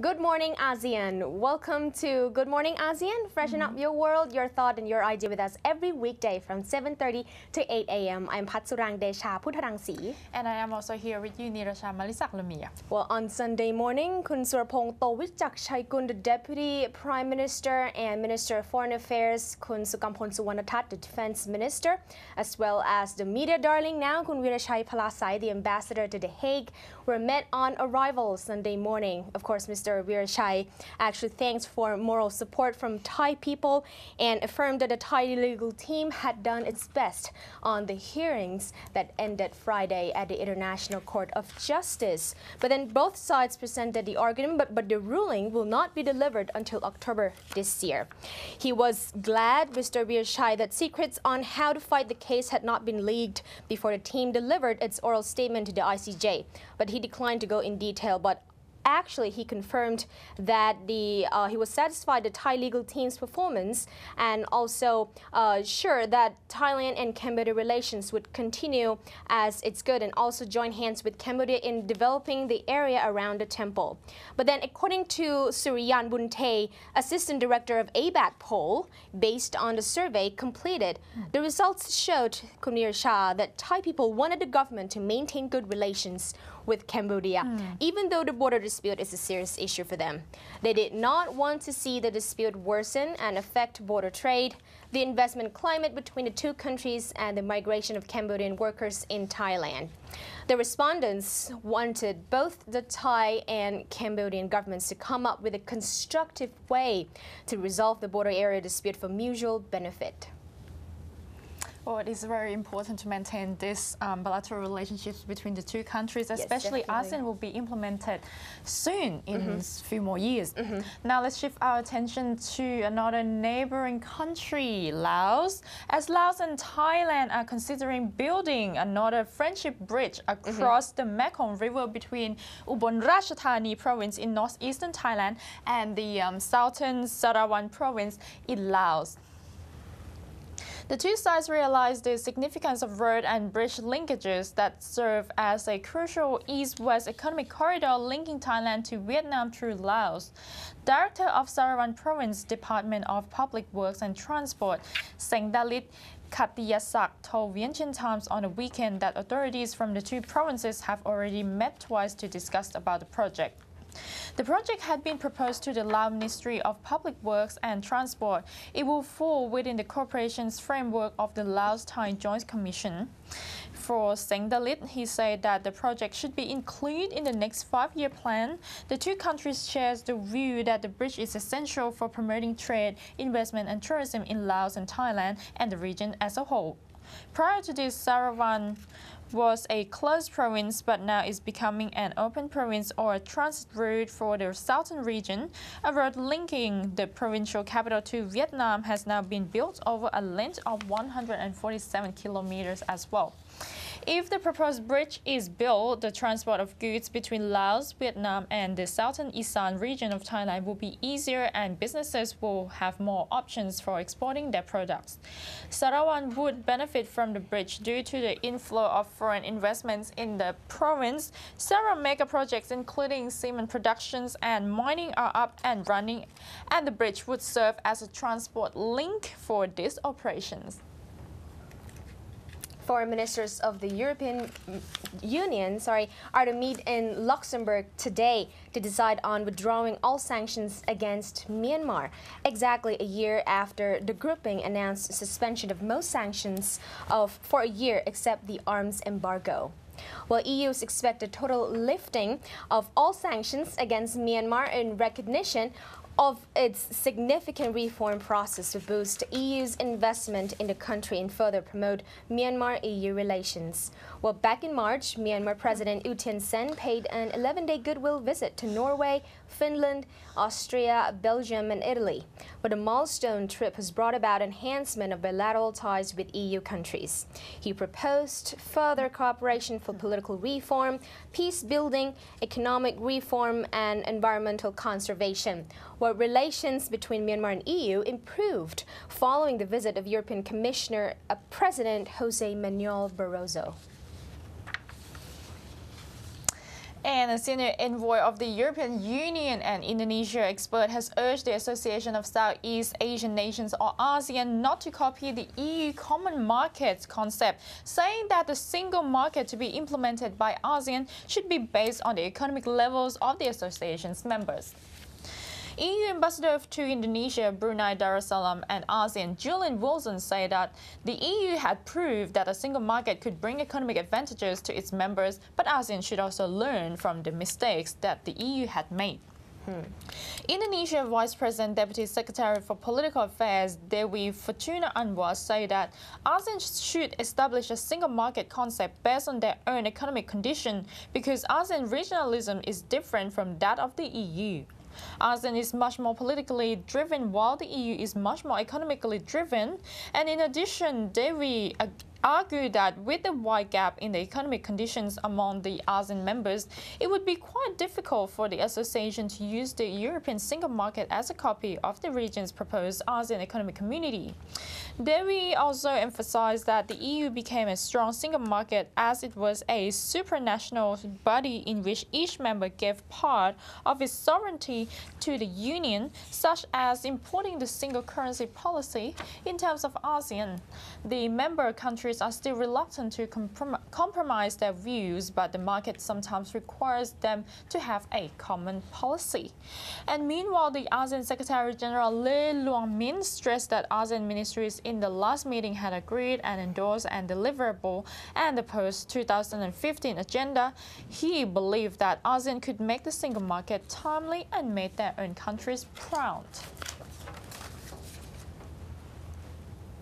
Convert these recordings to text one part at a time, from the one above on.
Good morning, ASEAN. Welcome to Good Morning ASEAN. Freshen up your world, your thought, and your idea with us every weekday from 7:30 to 8 a.m. I'm Patsurang Desha Putharangsi. And I am also here with you, Nirasha Malisak Lamia. Well, on Sunday morning, Kun Surapong Towichak Chaikun, the Deputy Prime Minister and Minister of Foreign Affairs, Kun Sukampon Suwanatat, the Defense Minister, as well as the media darling now, Kun Wirashai Palasai, the Ambassador to The Hague, were met on arrival Sunday morning. Of course, Mr. Wirashai actually thanks for moral support from Thai people and affirmed that the Thai legal team had done its best on the hearings that ended Friday at the International Court of Justice. But then both sides presented the argument, but the ruling will not be delivered until October this year. He was glad, Mr. Wirashai, that secrets on how to fight the case had not been leaked before the team delivered its oral statement to the ICJ. But he declined to go in detail, but actually, he confirmed that he was satisfied with the Thai legal team's performance and also sure that Thailand and Cambodia relations would continue as it's good and also join hands with Cambodia in developing the area around the temple. But then, according to Suriyan Bunte, Assistant Director of ABAC poll, based on the survey completed, the results showed, Kunir Shah, that Thai people wanted the government to maintain good relations with Cambodia, even though the border dispute is a serious issue for them. They did not want to see the dispute worsen and affect border trade, the investment climate between the two countries, and the migration of Cambodian workers in Thailand. The respondents wanted both the Thai and Cambodian governments to come up with a constructive way to resolve the border area dispute for mutual benefit. Well, it is very important to maintain this bilateral relationships between the two countries, especially yes, ASEAN will be implemented soon in a few more years. Now let's shift our attention to another neighboring country, Laos, as Laos and Thailand are considering building another friendship bridge across the Mekong River between Ubon Ratchathani province in northeastern Thailand and the southern Sarawak province in Laos. The two sides realized the significance of road and bridge linkages that serve as a crucial east-west economic corridor linking Thailand to Vietnam through Laos. Director of Sarawak Province Department of Public Works and Transport, Sengdalit Khatiyasak, told Vientiane Times on the weekend that authorities from the two provinces have already met twice to discuss about the project. The project had been proposed to the Lao Ministry of Public Works and Transport. It will fall within the cooperation's framework of the Laos-Thai Joint Commission. For Sengdalit, he said that the project should be included in the next 5-year plan. The two countries share the view that the bridge is essential for promoting trade, investment and tourism in Laos and Thailand and the region as a whole. Prior to this, Sarawak was a closed province, but now is becoming an open province or a transit route for the southern region. A road linking the provincial capital to Vietnam has now been built over a length of 147 kilometers as well. If the proposed bridge is built, the transport of goods between Laos, Vietnam and the southern Isan region of Thailand will be easier and businesses will have more options for exporting their products. Sarawak would benefit from the bridge due to the inflow of foreign investments in the province. Several mega projects including cement productions and mining are up and running, and the bridge would serve as a transport link for these operations. Foreign ministers of the European Union are to meet in Luxembourg today to decide on withdrawing all sanctions against Myanmar, exactly a year after the grouping announced suspension of most sanctions for a year except the arms embargo. Well, EU's expect a total lifting of all sanctions against Myanmar in recognition of its significant reform process to boost EU's investment in the country and further promote Myanmar-EU relations. Well, back in March, Myanmar President U Thein Sein paid an 11-day goodwill visit to Norway, Finland, Austria, Belgium and Italy. But the milestone trip has brought about enhancement of bilateral ties with EU countries. He proposed further cooperation for political reform, peace building, economic reform and environmental conservation. Well, relations between Myanmar and EU improved following the visit of European Commissioner President Jose Manuel Barroso. And a senior envoy of the European Union and Indonesia expert has urged the Association of Southeast Asian Nations, or ASEAN, not to copy the EU common markets concept, saying that the single market to be implemented by ASEAN should be based on the economic levels of the association's members. EU Ambassador to Indonesia, Brunei Darussalam and ASEAN, Julian Wilson, said that the EU had proved that a single market could bring economic advantages to its members, but ASEAN should also learn from the mistakes that the EU had made. Indonesia Vice President Deputy Secretary for Political Affairs Dewi Fortuna Anwar said that ASEAN should establish a single market concept based on their own economic condition because ASEAN regionalism is different from that of the EU. ASEAN is much more politically driven while the EU is much more economically driven, and in addition, Dewi argued that with the wide gap in the economic conditions among the ASEAN members, it would be quite difficult for the association to use the European single market as a copy of the region's proposed ASEAN Economic Community. Dewi also emphasized that the EU became a strong single market as it was a supranational body in which each member gave part of its sovereignty to the Union, such as importing the single currency policy in terms of ASEAN. The member countries are still reluctant to compromise their views, but the market sometimes requires them to have a common policy. And meanwhile, the ASEAN Secretary-General Lee Luang Min stressed that ASEAN ministries in the last meeting had agreed and endorsed and deliverable and the post-2015 agenda. He believed that ASEAN could make the single market timely and made their own countries proud.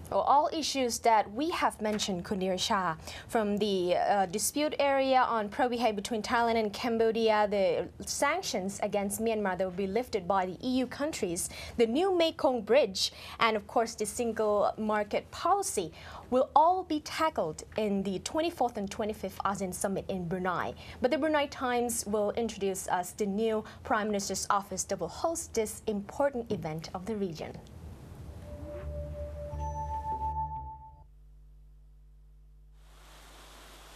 Well, all issues that we have mentioned, Kundir Shah, from the dispute area on pro-behavior between Thailand and Cambodia, the sanctions against Myanmar that will be lifted by the EU countries, the new Mekong bridge, and of course the single market policy will all be tackled in the 24th and 25th ASEAN Summit in Brunei. But the Brunei Times will introduce us the new Prime Minister's office that will host this important event of the region.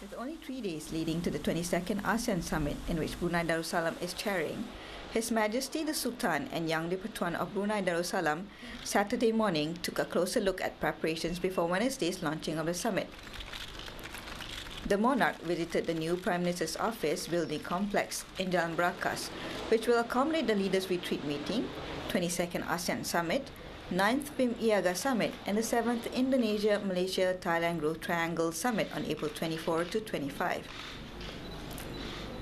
With only 3 days leading to the 22nd ASEAN Summit, in which Brunei Darussalam is chairing, His Majesty the Sultan and Yang di-Pertuan of Brunei Darussalam Saturday morning took a closer look at preparations before Wednesday's launching of the summit. The monarch visited the new Prime Minister's office building complex in Jalan Brakas, which will accommodate the Leaders' Retreat meeting, 22nd ASEAN Summit, 9th PIM IAGA Summit, and the 7th Indonesia-Malaysia-Thailand Growth Triangle Summit on April 24 to 25.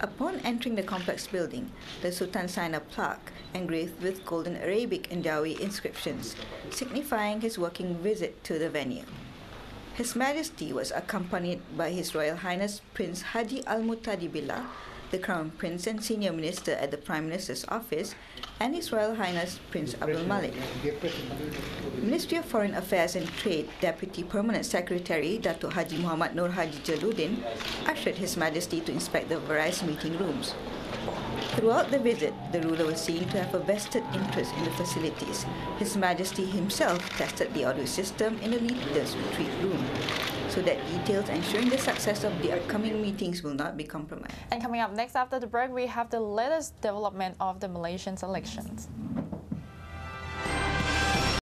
Upon entering the complex building, the Sultan signed a plaque engraved with golden Arabic and Jawi inscriptions, signifying his working visit to the venue. His Majesty was accompanied by His Royal Highness Prince Haji Al-Muttadi Billah, the Crown Prince and Senior Minister at the Prime Minister's office, and His Royal Highness Prince Abdul Malik. Ministry of Foreign Affairs and Trade Deputy Permanent Secretary Datuk Haji Muhammad Nur Haji Jaluddin ushered His Majesty to inspect the various meeting rooms. Throughout the visit, the ruler was seen to have a vested interest in the facilities. His Majesty himself tested the audio system in the Leaders' Retreat room, so that details ensuring the success of the upcoming meetings will not be compromised. And coming up next after the break, we have the latest development of the Malaysian elections.